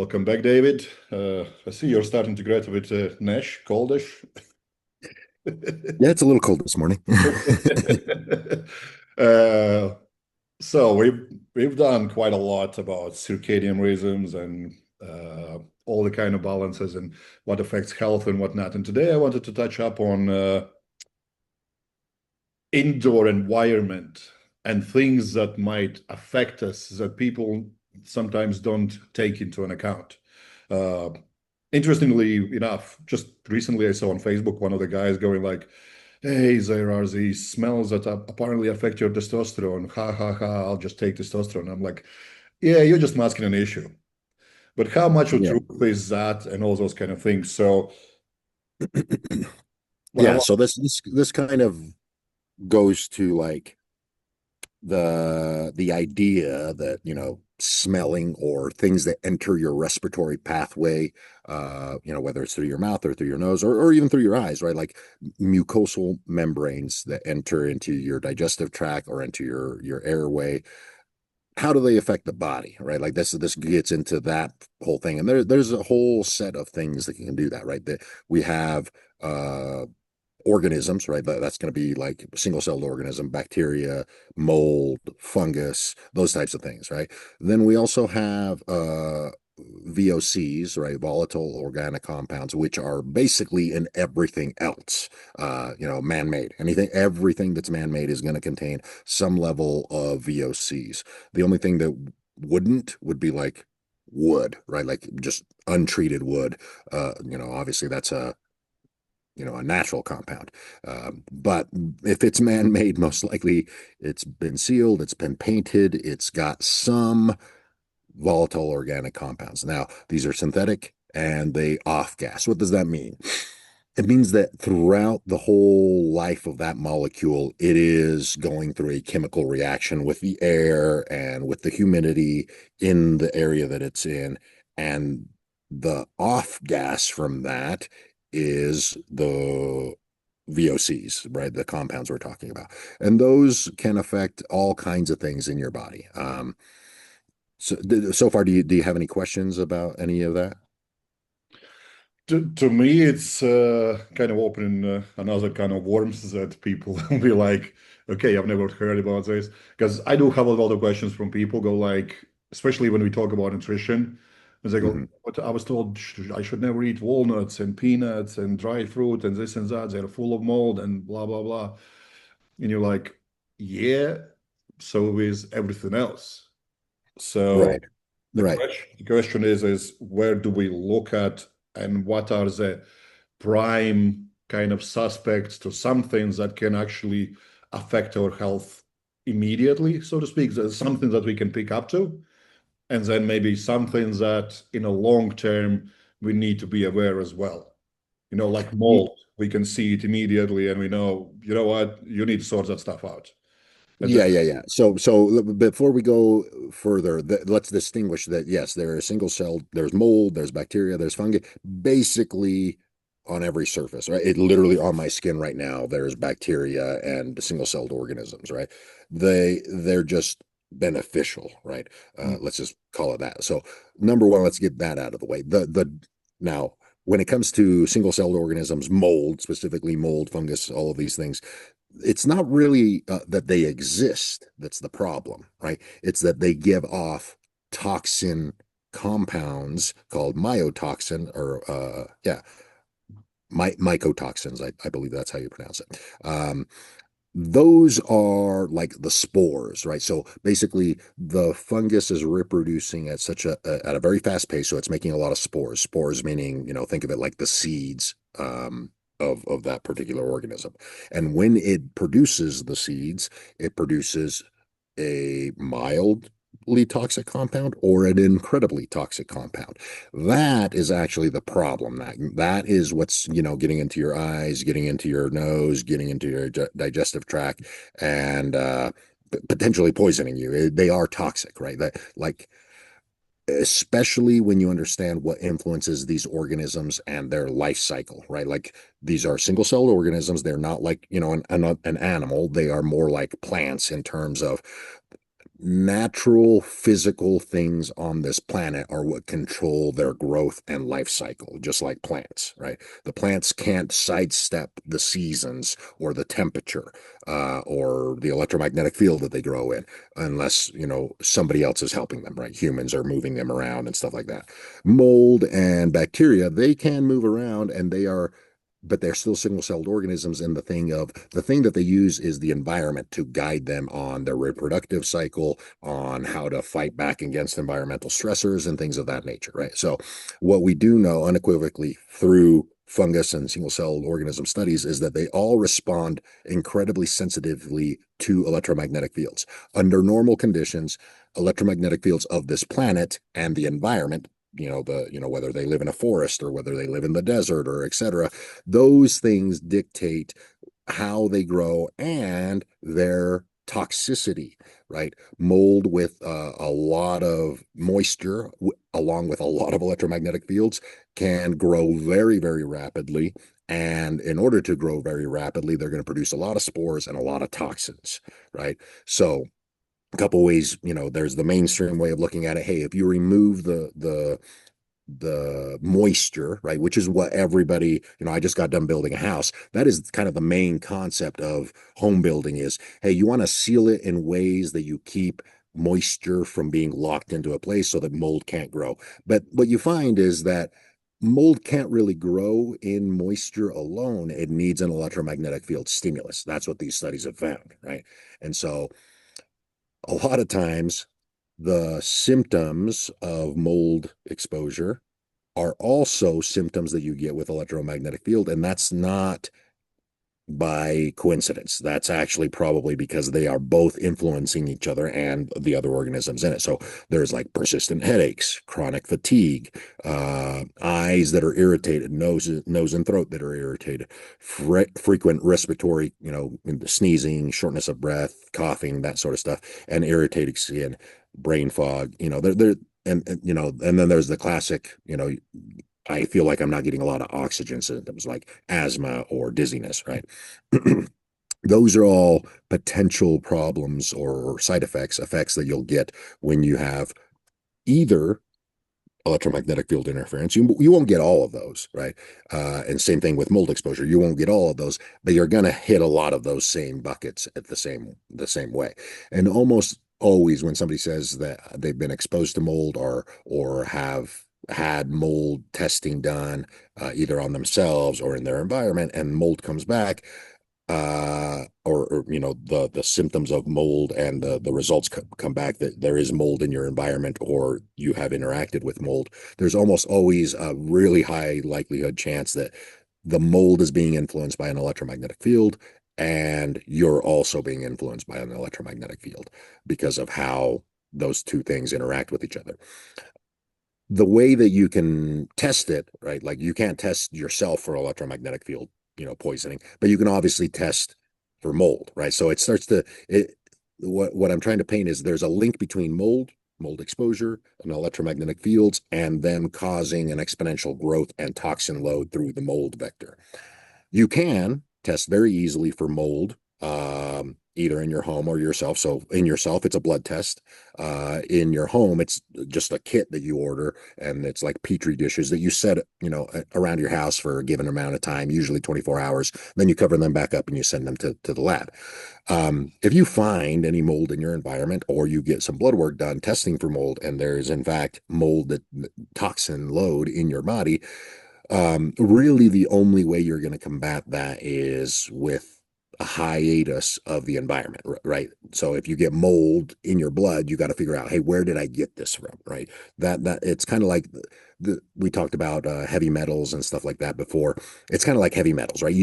Welcome back, David. I see you're starting to get a bit Nash, coldish. Yeah, it's a little cold this morning. Uh, so we've done quite a lot about circadian rhythms and all the kind of balances and what affects health and whatnot. And today I wanted to touch up on indoor environment and things that might affect us that people sometimes don't take into an account. Uh, Interestingly enough, just recently I saw on Facebook one of the guys going like, "Hey, there are these smells that apparently affect your testosterone. Ha ha ha! I'll just take testosterone." I'm like, "Yeah, you're just masking an issue." But how much of Yeah. truth is that, and all those kind of things? So, what I Yeah, want, so this kind of goes to like the idea that, smelling or things that enter your respiratory pathway, whether it's through your mouth or through your nose or even through your eyes, right? Like mucosal membranes that enter into your digestive tract or into your airway. How do they affect the body, right? Like this gets into that whole thing, and there's a whole set of things that can do that, right? That we have organisms, right? That's going to be like single-celled organism, bacteria, mold, fungus, those types of things, right? Then we also have VOCs, right? Volatile organic compounds, which are basically in everything else, man-made. Everything that's man-made is going to contain some level of VOCs. The only thing that wouldn't would be like wood, right? Like just untreated wood. Obviously that's a natural compound. But if it's man-made, most likely it's been sealed, it's been painted, it's got some volatile organic compounds. Now, these are synthetic and they off gas. What does that mean? It means that throughout the whole life of that molecule, it is going through a chemical reaction with the air and with the humidity in the area that it's in. And the off gas from that is the VOCs, right? The compounds we're talking about. And those can affect all kinds of things in your body. So far, do you have any questions about any of that? to me, it's kind of opening another kind of worms that people will be like, "Okay, I've never heard about this." Because I do have a lot of questions from people go like, especially when we talk about nutrition, and they go, Mhm. "But I was told I should never eat walnuts and peanuts and dried fruit and this and that. They're full of mold and blah blah blah." And you're like, "Yeah, so is everything else." So Right, right. the question is where do we look at and what are the prime kind of suspects to some things that can actually affect our health immediately, so to speak. There's something that we can pick up to, and then maybe some things that in a long term we need to be aware as well. Like mold, we can see it immediately and we know, you know what, you need to sort that stuff out. And then, Yeah. So before we go further, let's distinguish that yes, there are single celled, there's mold, there's bacteria, there's fungi, basically on every surface, right? It literally on my skin right now, there's bacteria and single celled organisms, right? They're just beneficial, right? Let's just call it that. So number one, let's get that out of the way. The now when it comes to single celled organisms, mold, specifically mold, fungus, all of these things, it's not really that they exist that's the problem, right? It's that they give off toxin compounds called myotoxin or mycotoxins. I believe that's how you pronounce it. Those are like the spores, right? So basically, the fungus is reproducing at at a very fast pace, so it's making a lot of spores. Spores meaning, think of it like the seeds of that particular organism. And when it produces the seeds, it produces a mildly toxic compound or an incredibly toxic compound. That is actually the problem. That is what's, getting into your eyes, getting into your nose, getting into your digestive tract, and potentially poisoning you. They are toxic, right? That like especially when you understand what influences these organisms and their life cycle, right? Like these are single-celled organisms. They're not like, an animal. They are more like plants in terms of natural physical things on this planet are what control their growth and life cycle, just like plants, right? The plants can't sidestep the seasons or the temperature or the electromagnetic field that they grow in unless, somebody else is helping them, right? Humans are moving them around and stuff like that. Mold and bacteria, they can move around and but they're still single-celled organisms, and the thing that they use is the environment to guide them on their reproductive cycle, on how to fight back against environmental stressors and things of that nature, right? So what we do know unequivocally through fungus and single-celled organism studies is that they all respond incredibly sensitively to electromagnetic fields. Under normal conditions, electromagnetic fields of this planet and the environment, whether they live in a forest or whether they live in the desert or etc., those things dictate how they grow and their toxicity, right? Mold with a lot of moisture, along with a lot of electromagnetic fields, can grow very, very rapidly. And in order to grow very rapidly, they're going to produce a lot of spores and a lot of toxins, right? So a couple ways, there's the mainstream way of looking at it. Hey, if you remove the moisture, right, which is what everybody, I just got done building a house. That is kind of the main concept of home building is, hey, you want to seal it in ways that you keep moisture from being locked into a place so that mold can't grow. But what you find is that mold can't really grow in moisture alone. It needs an electromagnetic field stimulus. That's what these studies have found, right? And so a lot of times the symptoms of mold exposure are also symptoms that you get with electromagnetic field, and that's not by coincidence. That's actually probably because they are both influencing each other and the other organisms in it. So there's like persistent headaches, chronic fatigue, eyes that are irritated, nose and throat that are irritated, frequent respiratory, sneezing, shortness of breath, coughing, that sort of stuff, and irritated skin, brain fog. And then there's the classic, I feel like I'm not getting a lot of oxygen symptoms like asthma or dizziness, right? Those are all potential problems or side effects that you'll get when you have either electromagnetic field interference. You won't get all of those, right? And same thing with mold exposure. You won't get all of those, but you're going to hit a lot of those same buckets at the same way. And almost always when somebody says that they've been exposed to mold or have had mold testing done either on themselves or in their environment, and mold comes back, or the symptoms of mold and the results come back that there is mold in your environment or you have interacted with mold, there's almost always a really high likelihood chance that the mold is being influenced by an electromagnetic field and you're also being influenced by an electromagnetic field because of how those two things interact with each other. The way that you can test it, right? Like you can't test yourself for electromagnetic field, poisoning, but you can obviously test for mold, right? So what I'm trying to paint is there's a link between mold exposure and electromagnetic fields, and them causing an exponential growth and toxin load through the mold vector. You can test very easily for mold, either in your home or yourself. So in yourself, it's a blood test. In your home, it's just a kit that you order, and it's like petri dishes that you set, around your house for a given amount of time, usually 24 hours. Then you cover them back up and you send them to the lab. If you find any mold in your environment or you get some blood work done testing for mold, and there's in fact mold that toxin load in your body, really the only way you're going to combat that is with a hiatus of the environment, right? So if you get mold in your blood, you got to figure out, hey, where did I get this from, right? That it's kind of like we talked about heavy metals and stuff like that before. It's kind of like heavy metals, right?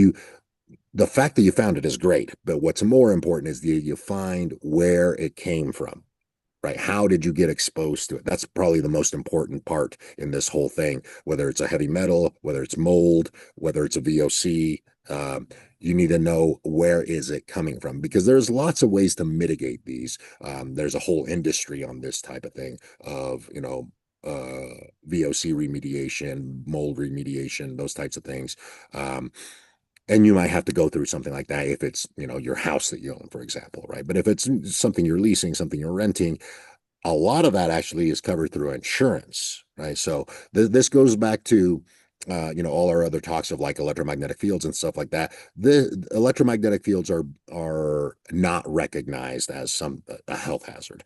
The fact that you found it is great, but what's more important is you find where it came from, right? How did you get exposed to it? That's probably the most important part in this whole thing, whether it's a heavy metal, whether it's mold, whether it's a VOC. You need to know where is it coming from, because there's lots of ways to mitigate these. There's a whole industry on this type of thing of, VOC remediation, mold remediation, those types of things. And you might have to go through something like that if it's, your house that you own, for example, right? But if it's something you're leasing, something you're renting, a lot of that actually is covered through insurance, right? So this goes back to all our other talks of like electromagnetic fields and stuff like that. The electromagnetic fields are not recognized as a health hazard.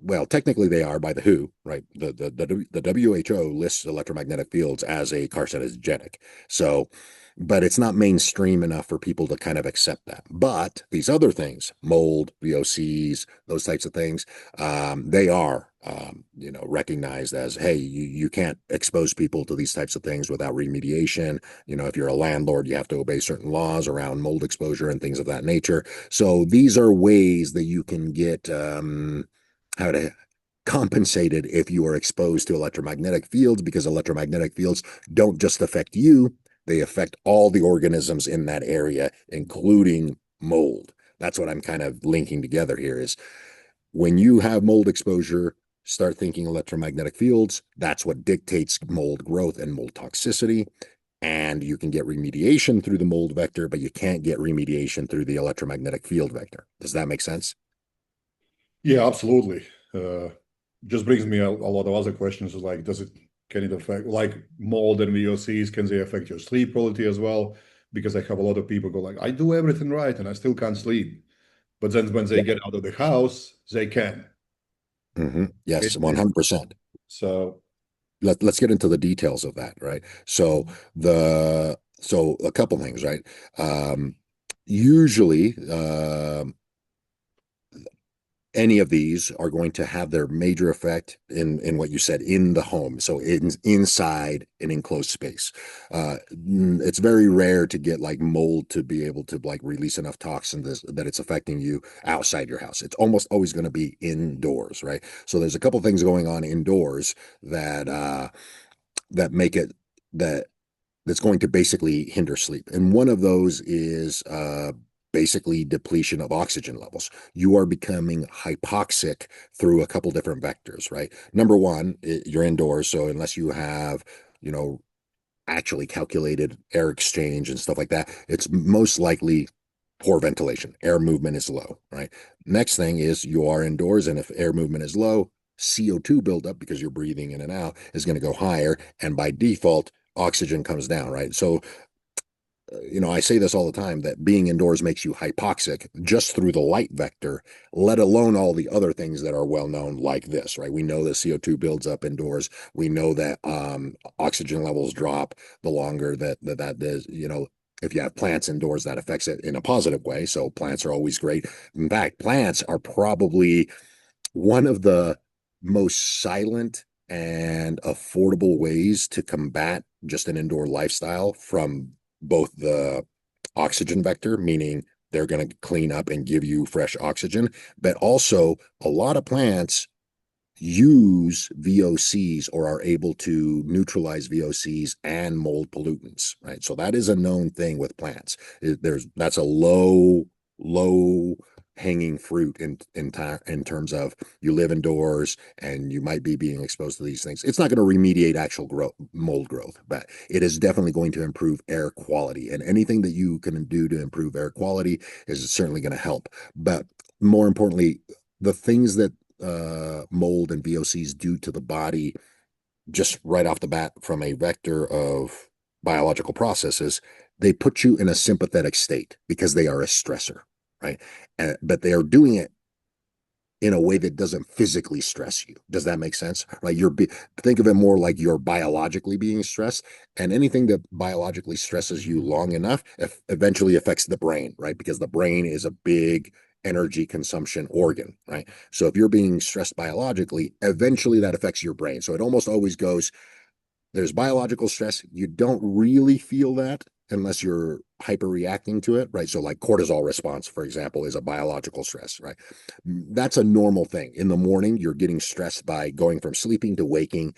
Well, technically they are by the WHO, right? The WHO lists electromagnetic fields as a carcinogenic. So, but it's not mainstream enough for people to kind of accept that. But these other things, mold, VOCs, those types of things, they are, recognized as, hey, you can't expose people to these types of things without remediation. If you're a landlord, you have to obey certain laws around mold exposure and things of that nature. So these are ways that you can get, how to compensated if you are exposed to electromagnetic fields, because electromagnetic fields don't just affect you, they affect all the organisms in that area, including mold. That's what I'm kind of linking together here is when you have mold exposure, start thinking electromagnetic fields. That's what dictates mold growth and mold toxicity. And you can get remediation through the mold vector, but you can't get remediation through the electromagnetic field vector. Does that make sense? Yeah, absolutely. Uh, just brings me a lot of other questions like, can it affect, like mold and VOCs, can they affect your sleep quality as well? Because I have a lot of people go like, I do everything right and I still can't sleep. But then when they Yeah. get out of the house, they can. Yes, It, 100%. so Let's get into the details of that, right? So a couple things, right? Usually, any of these are going to have their major effect in what you said in the home, so inside an enclosed space. It's very rare to get like mold to be able to like release enough toxin that it's affecting you outside your house. It's almost always going to be indoors, right? So there's a couple things going on indoors that make it that that's going to basically hinder sleep. And one of those is basically depletion of oxygen levels. You are becoming hypoxic through a couple different vectors, right? Number one, you're indoors, so unless you have, you know, actually calculated air exchange and stuff like that, it's most likely poor ventilation. Air movement is low, right? Next thing is you are indoors, and if air movement is low, CO2 buildup, because you're breathing in and out, is going to go higher. And by default, oxygen comes down, right? So I say this all the time that being indoors makes you hypoxic just through the light vector, let alone all the other things that are well known like this, right? We know that CO2 builds up indoors. We know that oxygen levels drop the longer that is, if you have plants indoors, that affects it in a positive way. So plants are always great. In fact, plants are probably one of the most silent and affordable ways to combat just an indoor lifestyle from both the oxygen vector, meaning they're going to clean up and give you fresh oxygen, but also a lot of plants use VOCs or are able to neutralize VOCs and mold pollutants, right? So that is a known thing with plants. That's a low hanging fruit in terms of you live indoors and you might be being exposed to these things. It's not going to remediate actual mold growth, but it is definitely going to improve air quality. And anything that you can do to improve air quality is certainly going to help. But more importantly, the things that mold and VOCs do to the body just right off the bat from a vector of biological processes, they put you in a sympathetic state because they are a stressor, right? But they are doing it in a way that doesn't physically stress you. Does that make sense? Right? Think of it more like you're biologically being stressed, and anything that biologically stresses you long enough eventually affects the brain, right? Because the brain is a big energy consumption organ, right? So if you're being stressed biologically, eventually that affects your brain. So it almost always goes, there's biological stress. You don't really feel that unless you're hyperreacting to it, right? So like cortisol response, for example, is a biological stress, right? That's a normal thing. In the morning, you're getting stressed by going from sleeping to waking.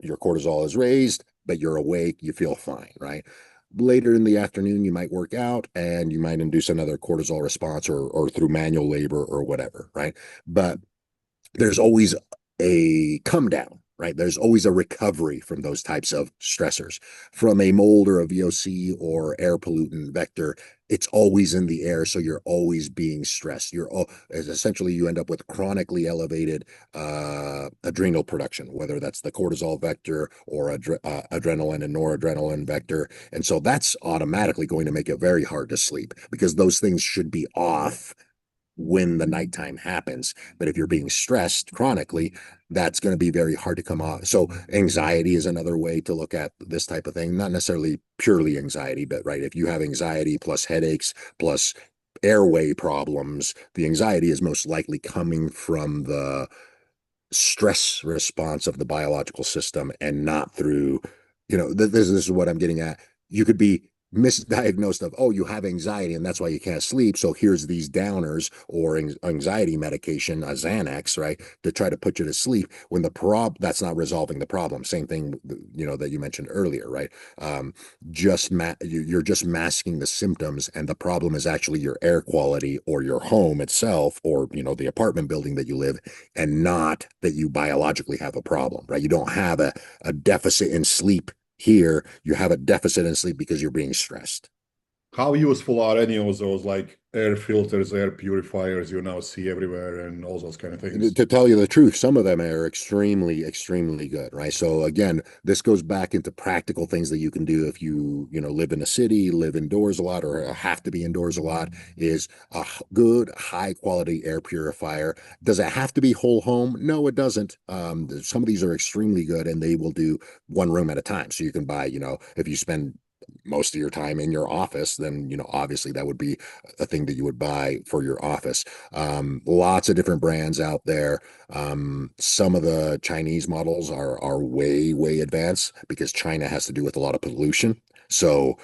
Your cortisol is raised, but you're awake, you feel fine, right? Later in the afternoon, you might work out and you might induce another cortisol response or through manual labor or whatever, right? But there's always a come down, right? There's always a recovery from those types of stressors. From a mold or a VOC or air pollutant vector, it's always in the air, so you're always being stressed. Essentially you end up with chronically elevated adrenal production, whether that's the cortisol vector or adrenaline and noradrenaline vector. And so that's automatically going to make it very hard to sleep because those things should be off when the nighttime happens. But if you're being stressed chronically, that's going to be very hard to come off. So anxiety is another way to look at this type of thing, not necessarily purely anxiety, but right, if you have anxiety plus headaches plus airway problems, the anxiety is most likely coming from the stress response of the biological system and not through, this is what I'm getting at. You could be misdiagnosed of, oh, you have anxiety and that's why you can't sleep. So here's these downers or anxiety medication, a Xanax, right, to try to put you to sleep when that's not resolving the problem. Same thing, that you mentioned earlier, right? You're just masking the symptoms, and the problem is actually your air quality or your home itself, or the apartment building that you live, and not that you biologically have a problem, right? You don't have a deficit in sleep here. You have a deficit in sleep because you're being stressed. How useful are any of those like air filters, air purifiers you now see everywhere and all those kind of things? To tell you the truth, some of them are extremely, extremely good, right? So again, this goes back into practical things that you can do if live in a city, live indoors a lot, or have to be indoors a lot, is a good, high quality air purifier. Does it have to be whole home? No, it doesn't. Some of these are extremely good, and they will do one room at a time. So you can buy, if you spend most of your time in your office, then obviously that would be a thing that you would buy for your office. Lots of different brands out there. Some of the Chinese models are way, way advanced because China has to do with a lot of pollution. So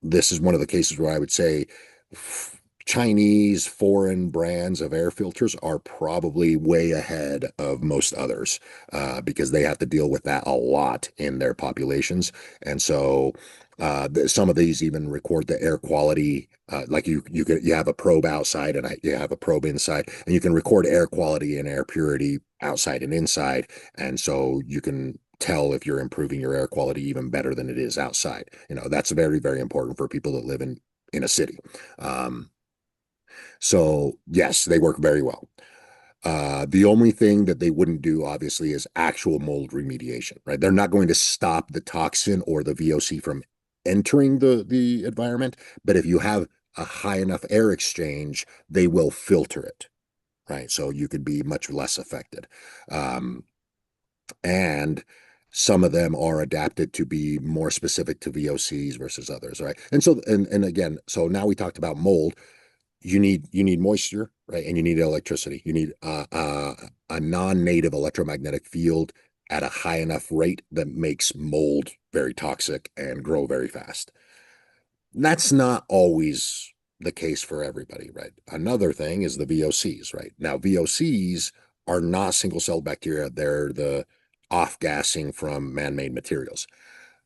this is one of the cases where I would say Chinese foreign brands of air filters are probably way ahead of most others because they have to deal with that a lot in their populations. And so some of these even record the air quality. Like you have a probe outside and you have a probe inside, and you can record air quality and air purity outside and inside. And so you can tell if you're improving your air quality even better than it is outside. That's very, very important for people that live in a city. So yes, they work very well. The only thing that they wouldn't do, obviously, is actual mold remediation, right? They're not going to stop the toxin or the VOC from entering the environment, but if you have a high enough air exchange, they will filter it, right? So you could be much less affected. And some of them are adapted to be more specific to VOCs versus others, right? And so, and again, so now we talked about mold. You need moisture, right? And you need electricity. You need a non-native electromagnetic field at a high enough rate that makes mold very toxic and grow very fast. That's not always the case for everybody, right? Another thing is the VOCs, right? Now, VOCs are not single-celled bacteria. They're the off-gassing from man-made materials.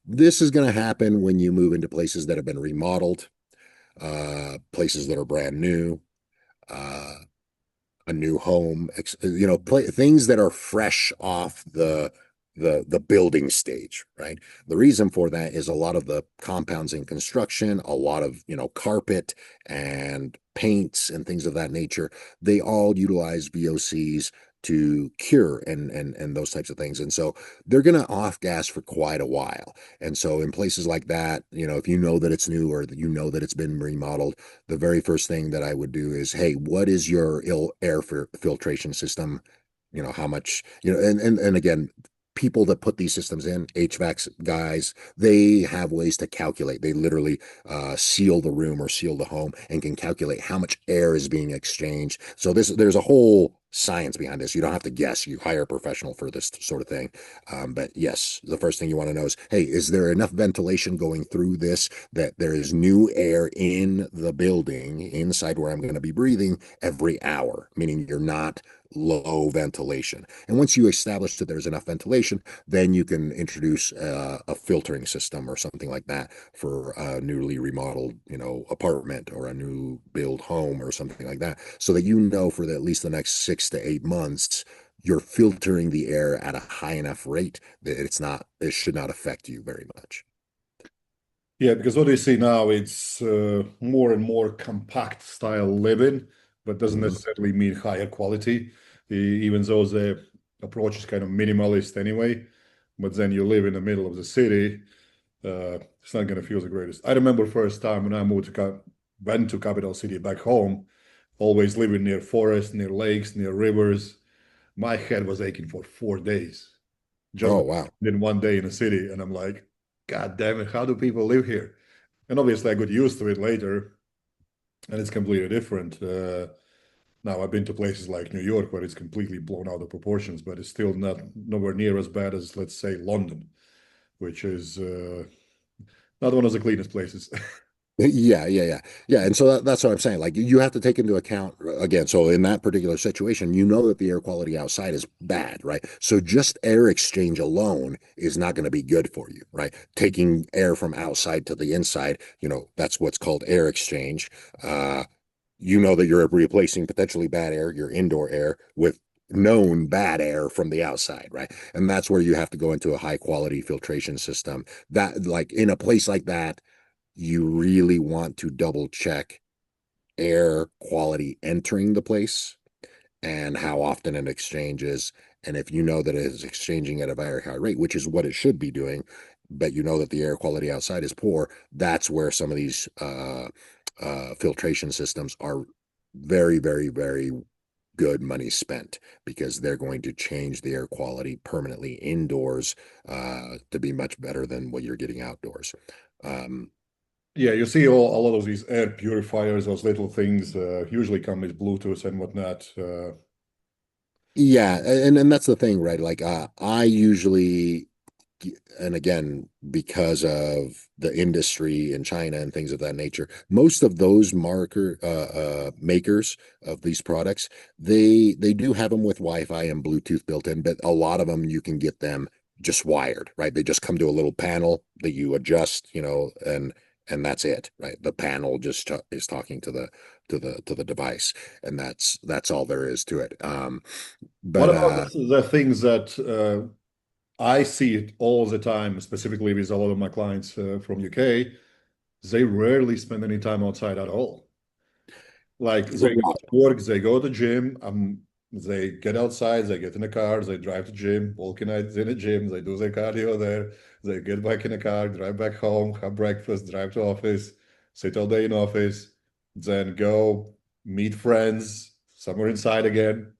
This is going to happen when you move into places that have been remodeled, places that are brand new, uh, a new home, things that are fresh off the building stage, right? The reason for that is a lot of the compounds in construction, a lot of carpet and paints and things of that nature. They all utilize VOCs to cure and those types of things. And so they're going to off gas for quite a while. And so in places like that, if you know that it's new or that that it's been remodeled, the very first thing that I would do is, hey, what is your air filtration system? How much, and again, people that put these systems in, HVAC guys, they have ways to calculate. They literally seal the room or seal the home and can calculate how much air is being exchanged. So there's a whole science behind this. You don't have to guess. You hire a professional for this sort of thing. But yes, the first thing you want to know is, hey, is there enough ventilation going through this that there is new air in the building inside where I'm going to be breathing every hour, meaning you're not low ventilation. And once you establish that there's enough ventilation, then you can introduce a filtering system or something like that for a newly remodeled, apartment or a new build home or something like that, so that for at least the next 6 to 8 months, you're filtering the air at a high enough rate that it should not affect you very much. Yeah, because what we see now, it's more and more compact style living, but doesn't Mhm. necessarily mean higher quality, even though the approach is kind of minimalist anyway. But then you live in the middle of the city, it's not going to feel the greatest. I remember first time when I went to capital city back home, always living near forests, near lakes, near rivers. My head was aching for 4 days just Oh, by wow. in one day in a city, and I'm like, God damn it, how do people live here? And obviously, I got used to it later, and it's completely different. Now, I've been to places like New York where it's completely blown out of proportions, but it's still not nowhere near as bad as, let's say, London, which is not one of the cleanest places. Yeah. And so that's what I'm saying. Like you have to take into account again. So in that particular situation, you know that the air quality outside is bad, right? So just air exchange alone is not going to be good for you, right? Taking air from outside to the inside, that's what's called air exchange. You know that you're replacing potentially bad air, your indoor air, with known bad air from the outside, right? And that's where you have to go into a high quality filtration system. That, like in a place like that, you really want to double check air quality entering the place and how often it exchanges. And if you know that it is exchanging at a very high rate, which is what it should be doing, but you know that the air quality outside is poor, that's where some of these filtration systems are very, very, very good money spent because they're going to change the air quality permanently indoors to be much better than what you're getting outdoors. Um, Yeah, you see a lot of these air purifiers, those little things, usually come with Bluetooth and whatnot. Yeah, and that's the thing, right? Like I usually, and again, because of the industry in China and things of that nature, most of those makers of these products, they do have them with Wi-Fi and Bluetooth built in, but a lot of them you can get them just wired, right? They just come to a little panel that you adjust, and that's it, right? The panel just is talking to the device, and that's all there is to it. What But about the things that I see it all the time, specifically with a lot of my clients from UK? They rarely spend any time outside at all. Like they go right. to work, they go to gym, they get outside, they get in the car, they drive to gym, walking out in the gym, they do their cardio there, they get back in the car, drive back home, have breakfast, drive to office, sit all day in office, then go meet friends somewhere inside again,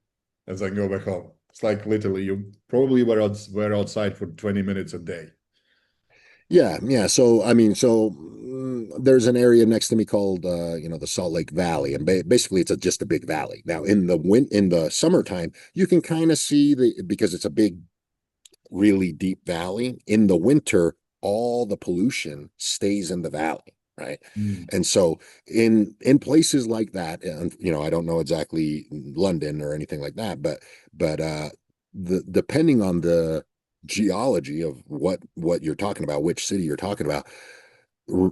and then go back home. It's like literally you probably were outside for 20 minutes a day. Yeah. So I mean, there's an area next to me called the Salt Lake Valley, and basically it's just a big valley. Now in the summertime, you can kind of see because it's a big, really deep valley. In the winter, all the pollution stays in the valley, right? Mm. And so in places like that, and I don't know exactly London or anything like that, but depending on the geology of what you're talking about, which city you're talking about,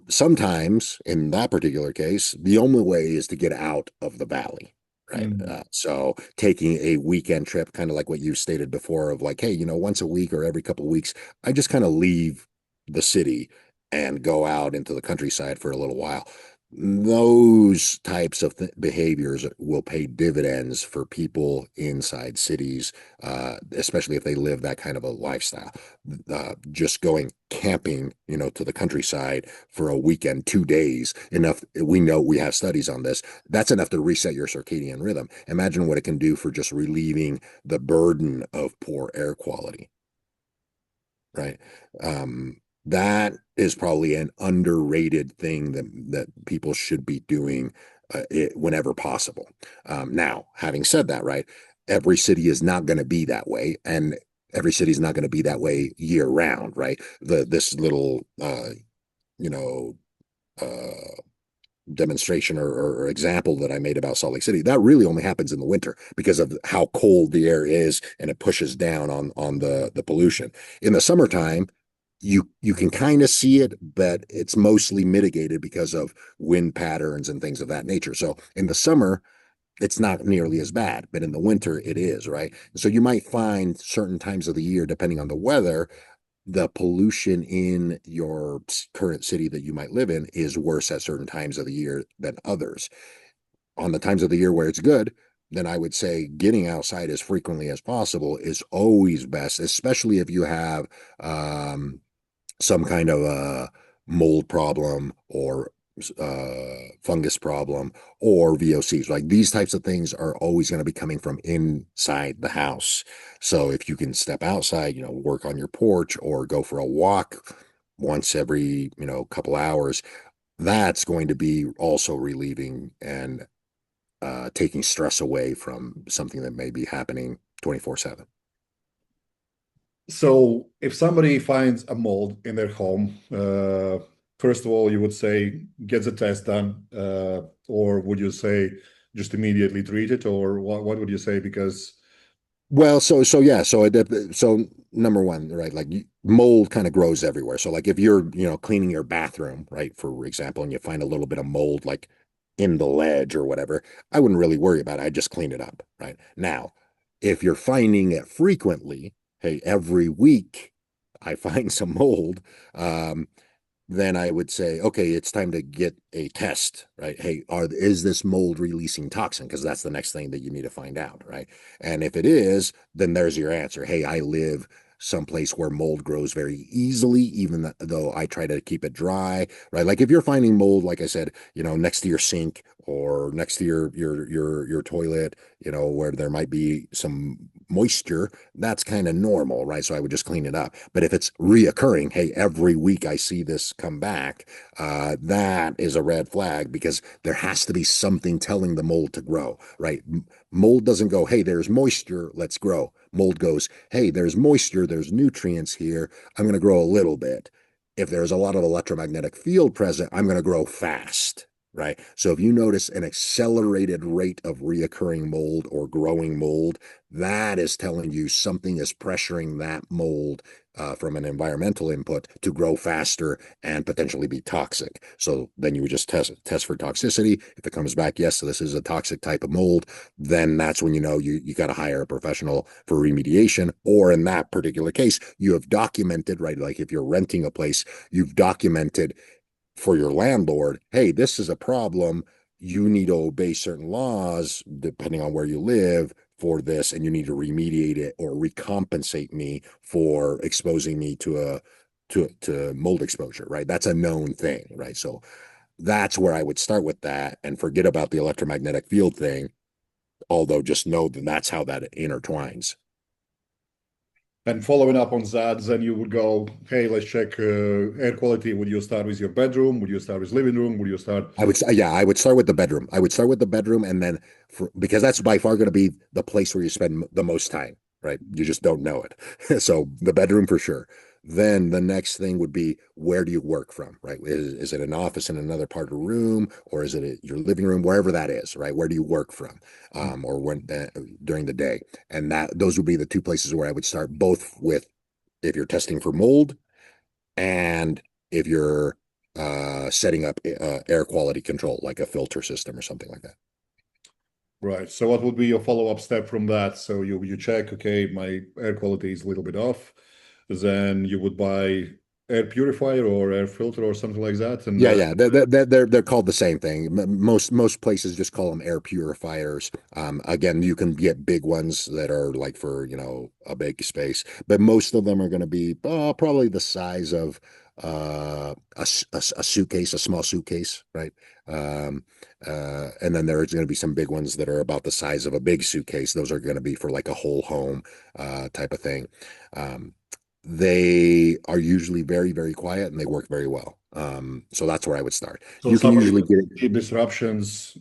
sometimes in that particular case, the only way is to get out of the valley. Right. Mm. So taking a weekend trip, kind of like what you stated before, of like, hey, once a week or every couple of weeks, I just kind of leave the city and go out into the countryside for a little while. Those types of behaviors will pay dividends for people inside cities, especially if they live that kind of a lifestyle. Just going camping, to the countryside for a weekend, 2 days, enough. We know we have studies on this. That's enough to reset your circadian rhythm. Imagine what it can do for just relieving the burden of poor air quality, right? That is probably an underrated thing that people should be doing whenever possible. Now, having said that, right, every city is not going to be that way, and every city is not going to be that way year round, right? This little you know uh, demonstration or example that I made about Salt Lake City, that really only happens in the winter because of how cold the air is and it pushes down on the pollution. In the summertime, you can kind of see it, but it's mostly mitigated because of wind patterns and things of that nature. So in the summer, it's not nearly as bad, but in the winter it is, right? So you might find certain times of the year, depending on the weather, the pollution in your current city that you might live in is worse at certain times of the year than others. On the times of the year where it's good, then I would say getting outside as frequently as possible is always best, especially if you have um, some kind of a mold problem or fungus problem or VOCs. Like these types of things are always going to be coming from inside the house. So if you can step outside, work on your porch or go for a walk once every, couple hours, that's going to be also relieving and taking stress away from something that may be happening 24/7. So if somebody finds a mold in their home, first of all, you would say get the test done, or would you say just immediately treat it, or what would you say? Because Well, so yeah, so number one, right? Like mold kind of grows everywhere. So like if you're, cleaning your bathroom, right, for example, and you find a little bit of mold like in the ledge or whatever, I wouldn't really worry about it. I'd just clean it up, right? Now, if you're finding it frequently, hey, every week I find some mold, um, then I would say, okay, it's time to get a test, right? Hey, is this mold releasing toxin? Because that's the next thing that you need to find out, right? And if it is, then there's your answer. Hey, I live someplace where mold grows very easily, even though I try to keep it dry, right? Like if you're finding mold, like I said, next to your sink or next to your toilet, where there might be some moisture, that's kind of normal, right? So I would just clean it up. But if it's reoccurring, hey, every week I see this come back, that is a red flag because there has to be something telling the mold to grow, right? Mold doesn't go, hey, there's moisture, let's grow. Mold goes, hey, there's moisture, there's nutrients here, I'm going to grow a little bit. If there's a lot of electromagnetic field present, I'm going to grow fast, right? So if you notice an accelerated rate of reoccurring mold or growing mold, that is telling you something is pressuring that mold from an environmental input to grow faster and potentially be toxic. So then you would just test for toxicity. If it comes back, yes, so this is a toxic type of mold, then that's when you got to hire a professional for remediation. Or in that particular case, you have documented, right? Like if you're renting a place, you've documented for your landlord, hey, this is a problem. You need to obey certain laws depending on where you live for this, and you need to remediate it or recompensate me for exposing me to mold exposure, right? That's a known thing, right? So that's where I would start with that and forget about the electromagnetic field thing, although just know that that's how that intertwines. and following up on that, then you would go, hey, let's check air quality. Would you start with your bedroom? Would you start with living room? Would you start? Yeah, I would start with the bedroom. I would start with the bedroom, and then because that's by far going to be the place where you spend the most time, right? You just don't know it. So the bedroom for sure. Then the next thing would be where do you work from, right? Is it an office in another part of the room, or is it your living room, wherever that is, right? Where do you work from, or when during the day? And those would be the two places where I would start, both with if you're testing for mold and if you're setting up air quality control, like a filter system or something like that. Right. So what would be your follow-up step from that? So you check, okay, my air quality is a little bit off. Then you would buy air purifier or air filter or something like that. And Yeah, yeah, they're called the same thing. Most places just call them air purifiers. Again, you can get big ones that are like for a big space, but most of them are going to be probably the size of a suitcase, a small suitcase, right? Um, and then there's going to be some big ones that are about the size of a big suitcase. Those are going to be for like a whole home type of thing. Um, they are usually very, very quiet and they work very well. So that's where I would start. so You can somebody usually with get it. sleep disruptions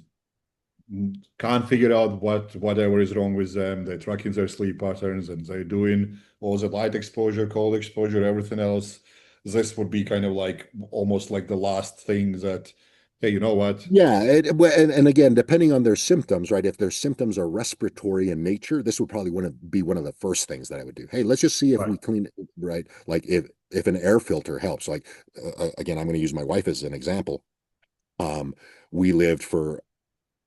can't figure out whatever is wrong with them. They're tracking their sleep patterns and they're doing all the light exposure, cold exposure, everything else. This would be kind of like almost like the last thing that, hey, you know what? Yeah, and again, depending on their symptoms, right? If their symptoms are respiratory in nature, this would probably be one of the first things that I would do. Hey, let's just see if Right. we clean it, right? Like if an air filter helps. Like again, I'm going to use my wife as an example. Um, we lived for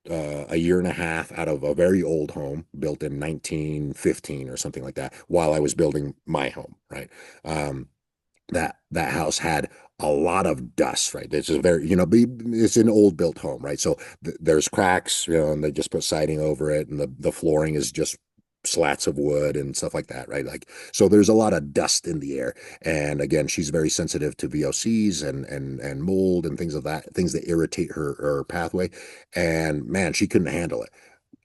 a year and a half out of a very old home built in 1915 or something like that while I was building my home, right? Um, that house had a lot of dust, right? This is very, it's an old built home, right? So there's cracks, and they just put siding over it, and the flooring is just slats of wood and stuff like that, right? Like, so there's a lot of dust in the air. And again, she's very sensitive to VOCs and mold and things that irritate her pathway. And man, she couldn't handle it.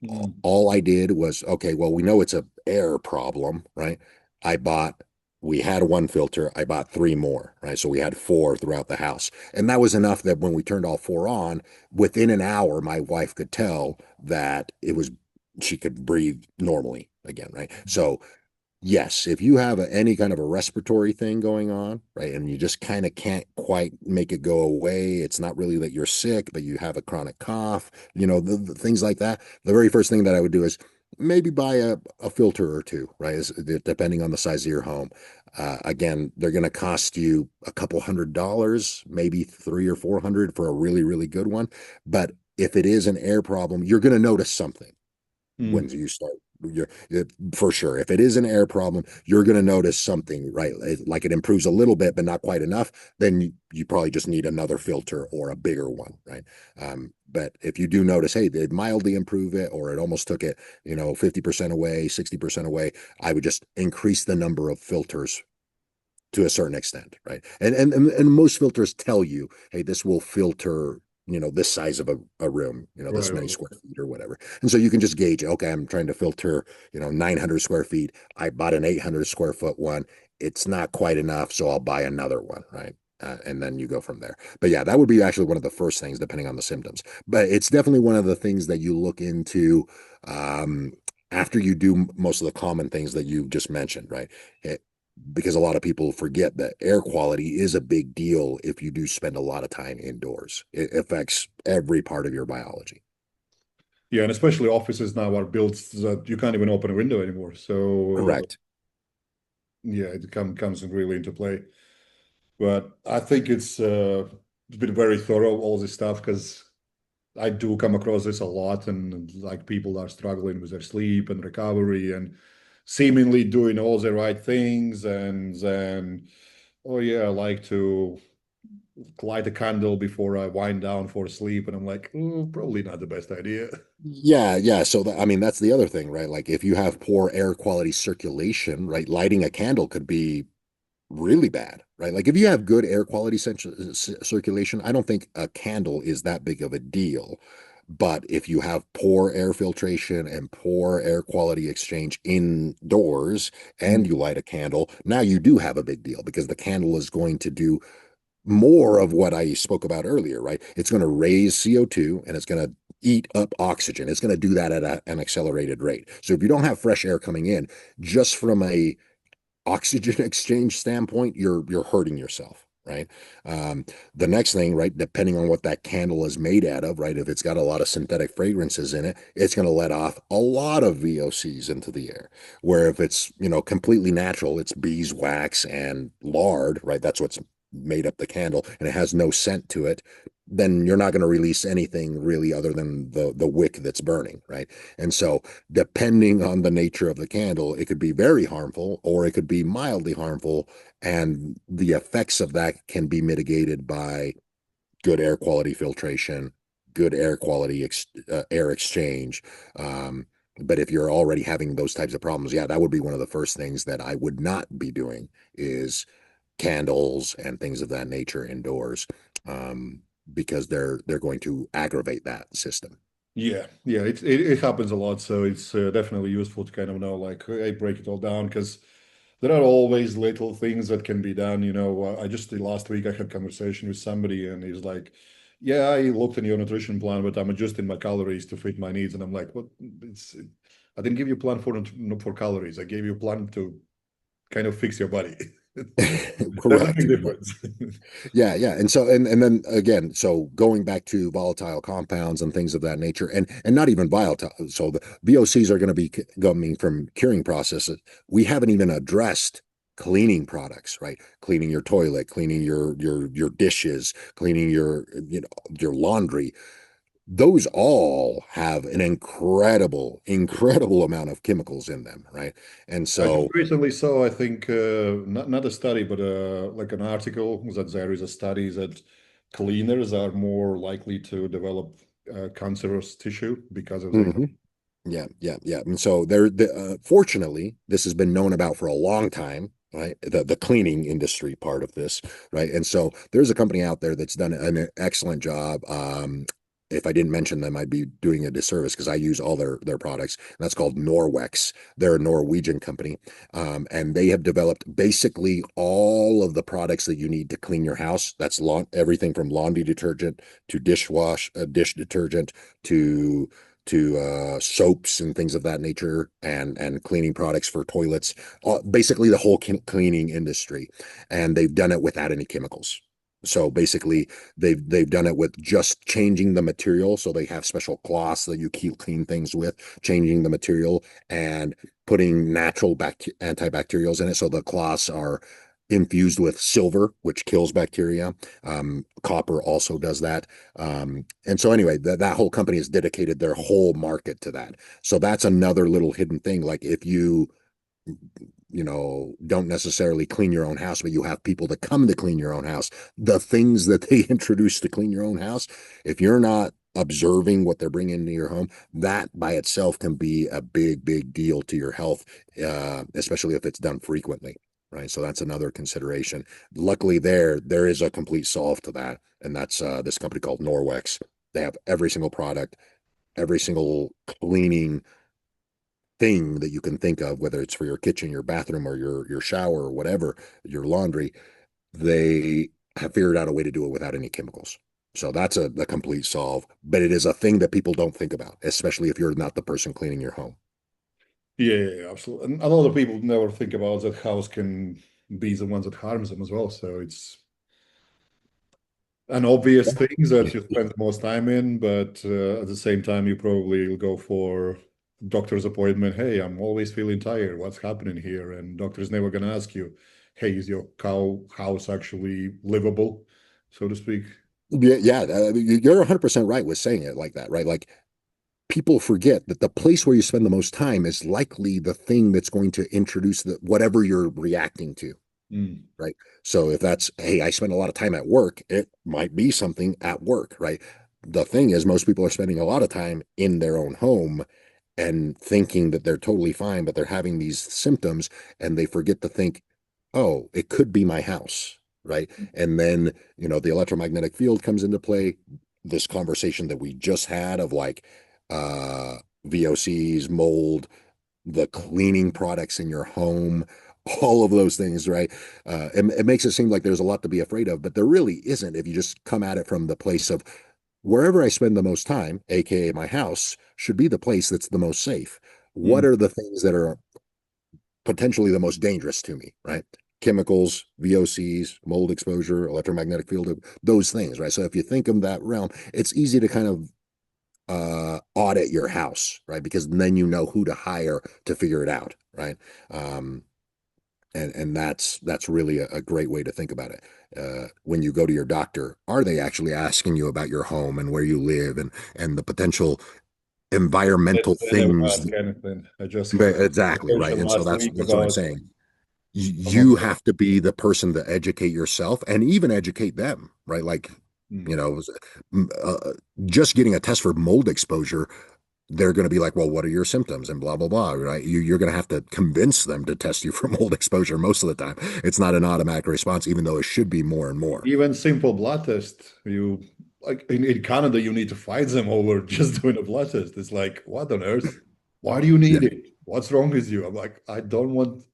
Mm. All I did was, okay, well, we know it's a air problem, right? I bought, we had one filter, I bought three more, right? So we had four throughout the house. And that was enough that when we turned all four on, within an hour, my wife could tell that she could breathe normally again, right? So yes, if you have any kind of a respiratory thing going on, right, and you just kind of can't quite make it go away, it's not really that you're sick, but you have a chronic cough, the things like that. The very first thing that I would do is maybe buy a filter or two, right, depending on the size of your home. Again, they're going to cost you a couple $100, maybe 300 or 400 for a really, really good one. But if it is an air problem, you're going to notice something when Mm. you start for sure. If it is an air problem, you're going to notice something, right? Like it improves a little bit but not quite enough, then you probably just need another filter or a bigger one, right? But if you do notice, hey, they mildly improve it, or it almost took it 50% away, 60% away, I would just increase the number of filters to a certain extent, right? And most filters tell you, hey, this will filter, this size of a room, this Right, many right. square feet or whatever. And so you can just gauge, okay, I'm trying to filter, 900 square feet. I bought an 800 square foot one. It's not quite enough, so I'll buy another one, right? And then you go from there. But yeah, that would be actually one of the first things, depending on the symptoms. But it's definitely one of the things that you look into um, after you do most of the common things that you've just mentioned, right? Because a lot of people forget that air quality is a big deal if you do spend a lot of time indoors. It affects every part of your biology. Yeah, and especially offices now are built so that you can't even open a window anymore. So Correct. yeah, it comes really into play. But I think it's been very thorough, all this stuff, because I do come across this a lot, and like people are struggling with their sleep and recovery and seemingly doing all the right things, and then, oh yeah, I like to light a candle before I wind down for sleep, and I'm like, oh, probably not the best idea. Yeah, yeah. So I mean, that's the other thing, right? Like if you have poor air quality circulation, right, lighting a candle could be really bad, right? Like if you have good air quality circulation, I don't think a candle is that big of a deal. But if you have poor air filtration and poor air quality exchange indoors and you light a candle, now you do have a big deal because the candle is going to do more of what I spoke about earlier, right? It's going to raise CO2 and it's going to eat up oxygen. It's going to do that at an accelerated rate. So if you don't have fresh air coming in, just from a oxygen exchange standpoint, you're hurting yourself, right? The next thing, right, depending on what that candle is made out of, right, if it's got a lot of synthetic fragrances in it, it's going to let off a lot of VOCs into the air. Where if it's completely natural, it's beeswax and lard, right? That's what's made up the candle, and it has no scent to it. Then you're not going to release anything really other than the wick that's burning, right? And so depending on the nature of the candle, it could be very harmful or it could be mildly harmful. And the effects of that can be mitigated by good air quality filtration, good air quality air exchange. But if you're already having those types of problems, yeah, that would be one of the first things that I would not be doing is candles and things of that nature indoors, um, because they're going to aggravate that system. Yeah, yeah, it happens a lot, so it's definitely useful to kind of know, like, hey, break it all down, because there are always little things that can be done. I just last week I had a conversation with somebody, and he's like, "Yeah, I looked in your nutrition plan, but I'm adjusting my calories to fit my needs." And I'm like, "What? I didn't give you a plan for calories. I gave you a plan to kind of fix your body." There's a big Correct. difference. Yeah, yeah. And so and then again, so going back to volatile compounds and things of that nature, and not even volatile. So the VOCs are going to be coming from curing processes. We haven't even addressed cleaning products, right? Cleaning your toilet, cleaning your dishes, cleaning your laundry. those all have an incredible amount of chemicals in them, right? And I just so, recently saw, I think, not a study, but like an article that there is a study that cleaners are more likely to develop cancerous tissue because of the. mhm. Yeah. And so fortunately, this has been known about for a long time, right? The cleaning industry part of this, right? And so there's a company out there that's done an excellent job. If I didn't mention them, I'd be doing a disservice because I use all their products. And that's called Norwex. They're a Norwegian company, and they have developed basically all of the products that you need to clean your house. That's everything from laundry detergent to dish detergent to soaps and things of that nature, and cleaning products for toilets, basically the whole cleaning industry, and they've done it without any chemicals. So basically, they've done it with just changing the material. So they have special cloths that you keep clean things with, changing the material and putting natural antibacterials in it. So the cloths are infused with silver, which kills bacteria. Copper also does that. And so anyway, that whole company has dedicated their whole market to that. So that's another little hidden thing. Like if you don't necessarily clean your own house, but you have people that come to clean your own house, the things that they introduce to clean your own house, if you're not observing what they're bringing into your home, that by itself can be a big deal to your health, especially if it's done frequently. Right. So that's another consideration. Luckily, there is a complete solve to that. And that's this company called Norwex. They have every single product, every single cleaning thing that you can think of, whether it's for your kitchen, your bathroom, or your shower, or whatever, your laundry. They have figured out a way to do it without any chemicals. So that's a complete solve, but it is a thing that people don't think about, especially if you're not the person cleaning your home. Yeah, absolutely. And a lot of people never think about that house can be the one that harms them as well. So it's an obvious thing that you spend the most time in, but at the same time, you probably will go for doctor's appointment. Hey, I'm always feeling tired. What's happening here? And doctor's never going to ask you, hey, is your cow house actually livable, so to speak? Yeah, you're 100% right with saying it like that, right? Like people forget that the place where you spend the most time is likely the thing that's going to introduce whatever you're reacting to. Mm. Right. So if that's, hey, I spend a lot of time at work, it might be something at work, right? The thing is, most people are spending a lot of time in their own home and thinking that they're totally fine, but they're having these symptoms and they forget to think, oh, it could be my house, right? And then, the electromagnetic field comes into play. This conversation that we just had of like VOCs, mold, the cleaning products in your home, all of those things, right? It makes it seem like there's a lot to be afraid of, but there really isn't if you just come at it from the place of wherever I spend the most time, aka my house, should be the place that's the most safe. What Mm. are the things that are potentially the most dangerous to me, right? Chemicals, VOCs, mold exposure, electromagnetic field, those things, right? So if you think of that realm, it's easy to kind of audit your house, right? Because then you know who to hire to figure it out, right? Um, and that's really a great way to think about it. When you go to your doctor, are they actually asking you about your home and where you live and the potential environmental They never things? ask anything. I just had a Exactly, right. conversation And so last that's week that's what I'm about saying. some of You have to be the person to educate yourself and even educate them, right? Like, you mm. know, uh, just getting a test for mold exposure, they're going to be like, well, what are your symptoms and blah, blah, blah, right? You're going to have to convince them to test you for mold exposure most of the time. It's not an automatic response, even though it should be more and more. Even simple blood test, you like in Canada, you need to fight them over just doing a blood test. It's like, what on earth? Why do you Yeah. need it? What's wrong with you? I'm like, I don't want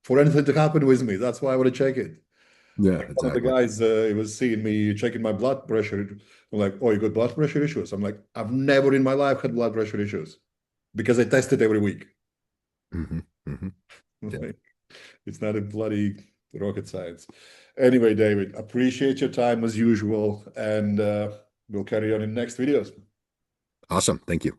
for anything to happen with me. That's why I want to check it. Yeah, Like one of the exactly. guys, he was seeing me checking my blood pressure. I'm like, oh, you got blood pressure issues? I'm like, I've never in my life had blood pressure issues because I test it every week. Hmm. Hmm. Yeah. Like, it's not a bloody rocket science. Anyway, David, appreciate your time as usual, and we'll carry on in next videos. Awesome. Thank you.